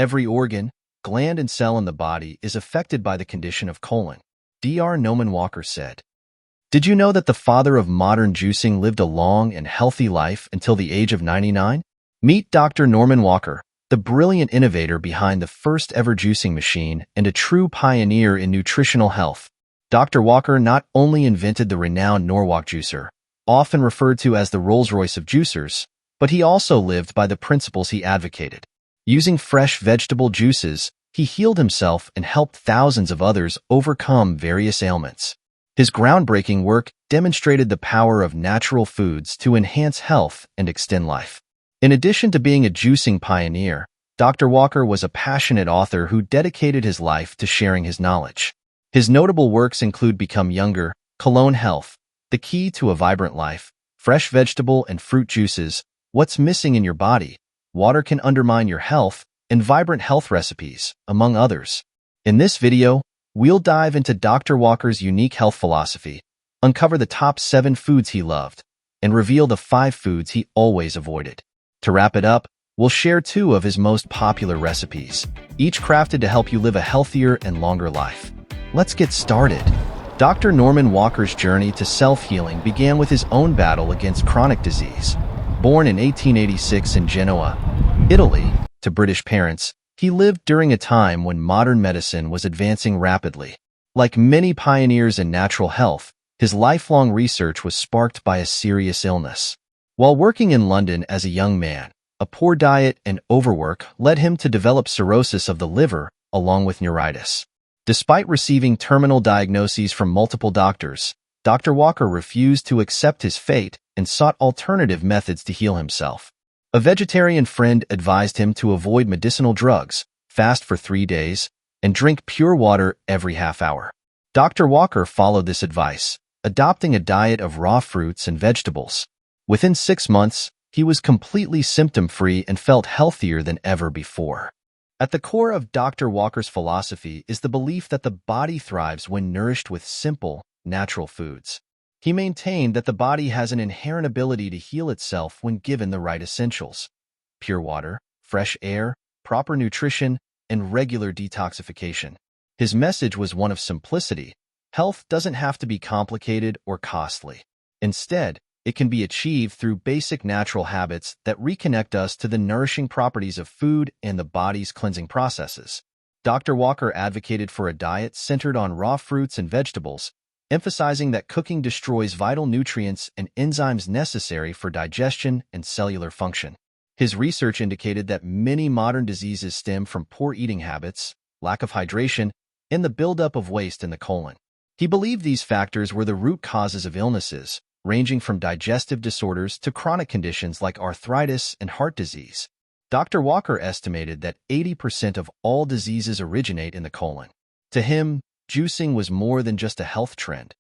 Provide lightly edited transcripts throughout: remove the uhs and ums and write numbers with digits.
Every organ, gland, and cell in the body is affected by the condition of colon, Dr. Norman Walker said. Did you know that the father of modern juicing lived a long and healthy life until the age of 99? Meet Dr. Norman Walker, the brilliant innovator behind the first ever juicing machine and a true pioneer in nutritional health. Dr. Walker not only invented the renowned Norwalk juicer, often referred to as the Rolls-Royce of juicers, but he also lived by the principles he advocated. Using fresh vegetable juices, he healed himself and helped thousands of others overcome various ailments. His groundbreaking work demonstrated the power of natural foods to enhance health and extend life. In addition to being a juicing pioneer, Dr. Walker was a passionate author who dedicated his life to sharing his knowledge. His notable works include Become Younger, Cologne Health, The Key to a Vibrant Life, Fresh Vegetable and Fruit Juices, What's Missing in Your Body, Water Can Undermine Your Health, and Vibrant Health Recipes, among others. In this video, we'll dive into Dr. Walker's unique health philosophy, uncover the top 7 foods he loved, and reveal the 5 foods he always avoided. To wrap it up, we'll share 2 of his most popular recipes, each crafted to help you live a healthier and longer life. Let's get started. Dr. Norman Walker's journey to self-healing began with his own battle against chronic disease. Born in 1886 in Genoa, Italy, to British parents, he lived during a time when modern medicine was advancing rapidly. Like many pioneers in natural health, his lifelong research was sparked by a serious illness. While working in London as a young man, a poor diet and overwork led him to develop cirrhosis of the liver, along with neuritis. Despite receiving terminal diagnoses from multiple doctors, Dr. Walker refused to accept his fate and sought alternative methods to heal himself. A vegetarian friend advised him to avoid medicinal drugs, fast for 3 days, and drink pure water every half hour. Dr. Walker followed this advice, adopting a diet of raw fruits and vegetables. Within 6 months, he was completely symptom-free and felt healthier than ever before. At the core of Dr. Walker's philosophy is the belief that the body thrives when nourished with simple, natural foods. He maintained that the body has an inherent ability to heal itself when given the right essentials: pure water, fresh air, proper nutrition, and regular detoxification. His message was one of simplicity. Health doesn't have to be complicated or costly. Instead, it can be achieved through basic natural habits that reconnect us to the nourishing properties of food and the body's cleansing processes. Dr. Walker advocated for a diet centered on raw fruits and vegetables, emphasizing that cooking destroys vital nutrients and enzymes necessary for digestion and cellular function. His research indicated that many modern diseases stem from poor eating habits, lack of hydration, and the buildup of waste in the colon. He believed these factors were the root causes of illnesses, ranging from digestive disorders to chronic conditions like arthritis and heart disease. Dr. Walker estimated that 80% of all diseases originate in the colon. To him, juicing was more than just a health trend.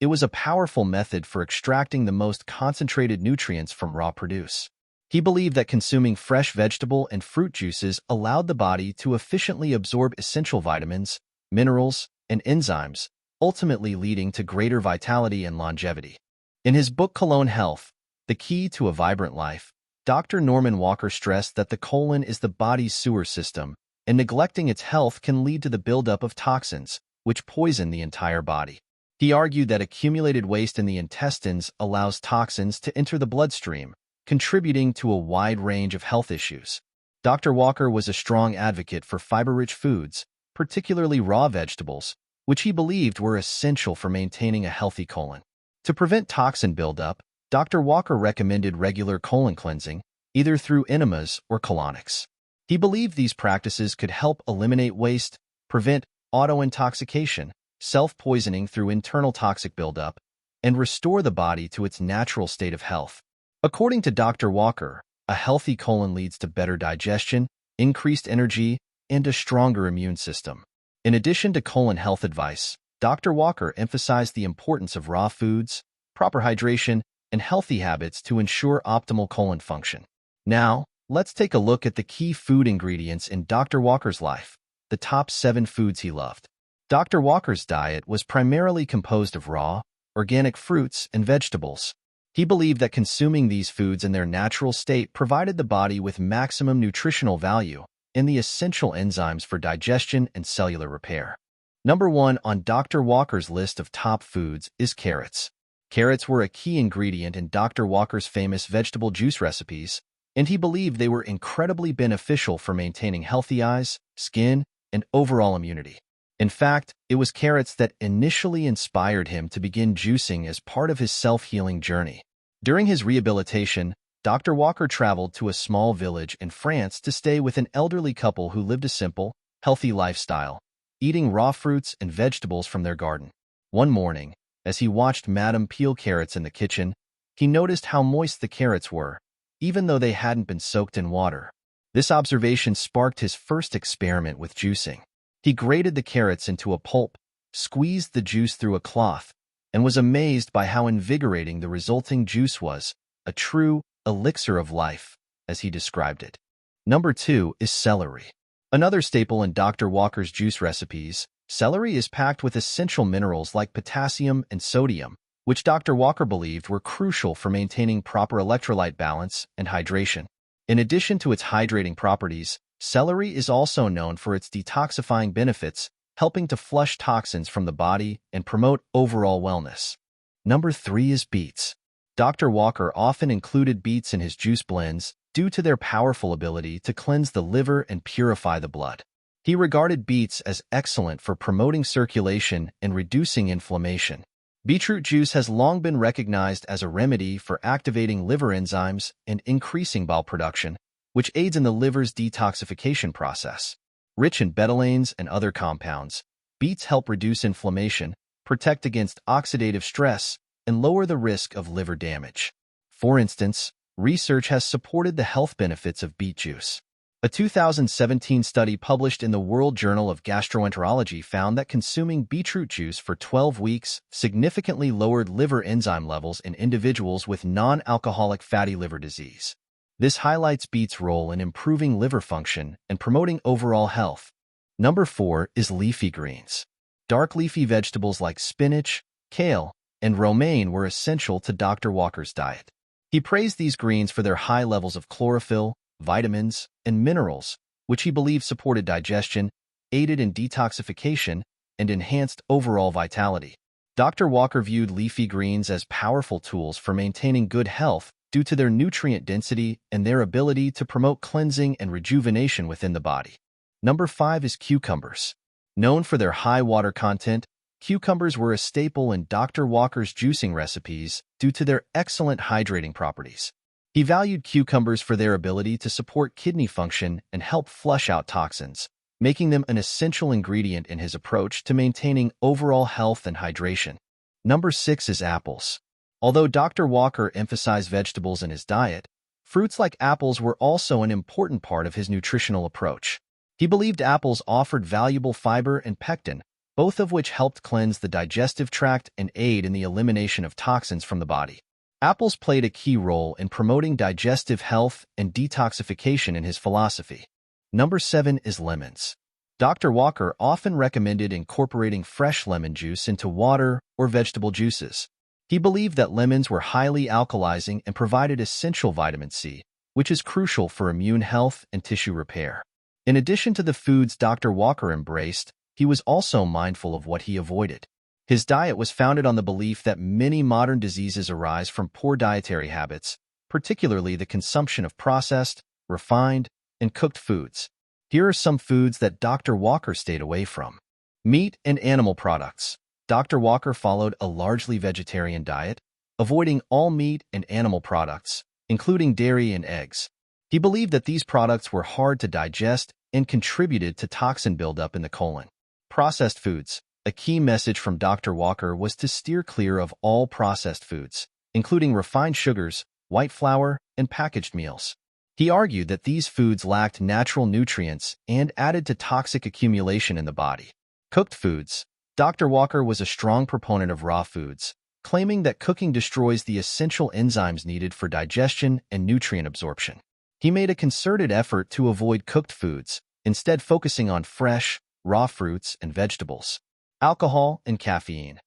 It was a powerful method for extracting the most concentrated nutrients from raw produce. He believed that consuming fresh vegetable and fruit juices allowed the body to efficiently absorb essential vitamins, minerals, and enzymes, ultimately leading to greater vitality and longevity. In his book Cologne Health, The Key to a Vibrant Life, Dr. Norman Walker stressed that the colon is the body's sewer system, and neglecting its health can lead to the buildup of toxins, which poison the entire body. He argued that accumulated waste in the intestines allows toxins to enter the bloodstream, contributing to a wide range of health issues. Dr. Walker was a strong advocate for fiber-rich foods, particularly raw vegetables, which he believed were essential for maintaining a healthy colon. To prevent toxin buildup, Dr. Walker recommended regular colon cleansing, either through enemas or colonics. He believed these practices could help eliminate waste, prevent auto-intoxication, self-poisoning through internal toxic buildup, and restore the body to its natural state of health. According to Dr. Walker, a healthy colon leads to better digestion, increased energy, and a stronger immune system. In addition to colon health advice, Dr. Walker emphasized the importance of raw foods, proper hydration, and healthy habits to ensure optimal colon function. Now, let's take a look at the key food ingredients in Dr. Walker's life, the top 7 foods he loved. Dr. Walker's diet was primarily composed of raw, organic fruits and vegetables. He believed that consuming these foods in their natural state provided the body with maximum nutritional value, and the essential enzymes for digestion and cellular repair. Number 1 on Dr. Walker's list of top foods is carrots. Carrots were a key ingredient in Dr. Walker's famous vegetable juice recipes, and he believed they were incredibly beneficial for maintaining healthy eyes, skin, and overall immunity. In fact, it was carrots that initially inspired him to begin juicing as part of his self-healing journey. During his rehabilitation, Dr. Walker traveled to a small village in France to stay with an elderly couple who lived a simple, healthy lifestyle, eating raw fruits and vegetables from their garden. One morning, as he watched Madame peel carrots in the kitchen, he noticed how moist the carrots were, even though they hadn't been soaked in water. This observation sparked his first experiment with juicing. He grated the carrots into a pulp, squeezed the juice through a cloth, and was amazed by how invigorating the resulting juice was, a true elixir of life, as he described it. Number 2 is celery. Another staple in Dr. Walker's juice recipes, celery is packed with essential minerals like potassium and sodium, which Dr. Walker believed were crucial for maintaining proper electrolyte balance and hydration. In addition to its hydrating properties, celery is also known for its detoxifying benefits, helping to flush toxins from the body and promote overall wellness. Number 3 is beets. Dr. Walker often included beets in his juice blends due to their powerful ability to cleanse the liver and purify the blood. He regarded beets as excellent for promoting circulation and reducing inflammation. Beetroot juice has long been recognized as a remedy for activating liver enzymes and increasing bile production, which aids in the liver's detoxification process. Rich in betalains and other compounds, beets help reduce inflammation, protect against oxidative stress, and lower the risk of liver damage. For instance, research has supported the health benefits of beet juice. A 2017 study published in the World Journal of Gastroenterology found that consuming beetroot juice for 12 weeks significantly lowered liver enzyme levels in individuals with non-alcoholic fatty liver disease. This highlights beets' role in improving liver function and promoting overall health. Number 4 is leafy greens. Dark leafy vegetables like spinach, kale, and romaine were essential to Dr. Walker's diet. He praised these greens for their high levels of chlorophyll, vitamins, and minerals, which he believed supported digestion, aided in detoxification, and enhanced overall vitality. Dr. Walker viewed leafy greens as powerful tools for maintaining good health due to their nutrient density and their ability to promote cleansing and rejuvenation within the body. Number 5 is cucumbers. Known for their high water content, cucumbers were a staple in Dr. Walker's juicing recipes due to their excellent hydrating properties. He valued cucumbers for their ability to support kidney function and help flush out toxins, making them an essential ingredient in his approach to maintaining overall health and hydration. Number 6 is apples. Although Dr. Walker emphasized vegetables in his diet, fruits like apples were also an important part of his nutritional approach. He believed apples offered valuable fiber and pectin, both of which helped cleanse the digestive tract and aid in the elimination of toxins from the body. Apples played a key role in promoting digestive health and detoxification in his philosophy. Number 7 is lemons. Dr. Walker often recommended incorporating fresh lemon juice into water or vegetable juices. He believed that lemons were highly alkalizing and provided essential vitamin C, which is crucial for immune health and tissue repair. In addition to the foods Dr. Walker embraced, he was also mindful of what he avoided. His diet was founded on the belief that many modern diseases arise from poor dietary habits, particularly the consumption of processed, refined, and cooked foods. Here are some foods that Dr. Walker stayed away from. Meat and animal products. Dr. Walker followed a largely vegetarian diet, avoiding all meat and animal products, including dairy and eggs. He believed that these products were hard to digest and contributed to toxin buildup in the colon. Processed foods. A key message from Dr. Walker was to steer clear of all processed foods, including refined sugars, white flour, and packaged meals. He argued that these foods lacked natural nutrients and added to toxic accumulation in the body. Cooked foods. Dr. Walker was a strong proponent of raw foods, claiming that cooking destroys the essential enzymes needed for digestion and nutrient absorption. He made a concerted effort to avoid cooked foods, instead focusing on fresh, raw fruits and vegetables. Alcohol and caffeine.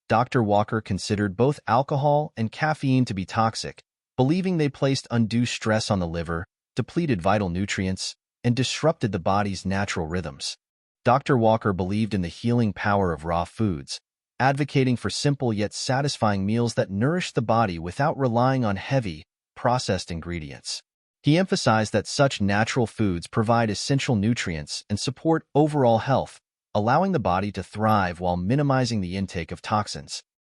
Dr. Walker considered both alcohol and caffeine to be toxic, believing they placed undue stress on the liver, depleted vital nutrients, and disrupted the body's natural rhythms. Dr. Walker believed in the healing power of raw foods, advocating for simple yet satisfying meals that nourish the body without relying on heavy, processed ingredients. He emphasized that such natural foods provide essential nutrients and support overall health, allowing the body to thrive while minimizing the intake of toxins.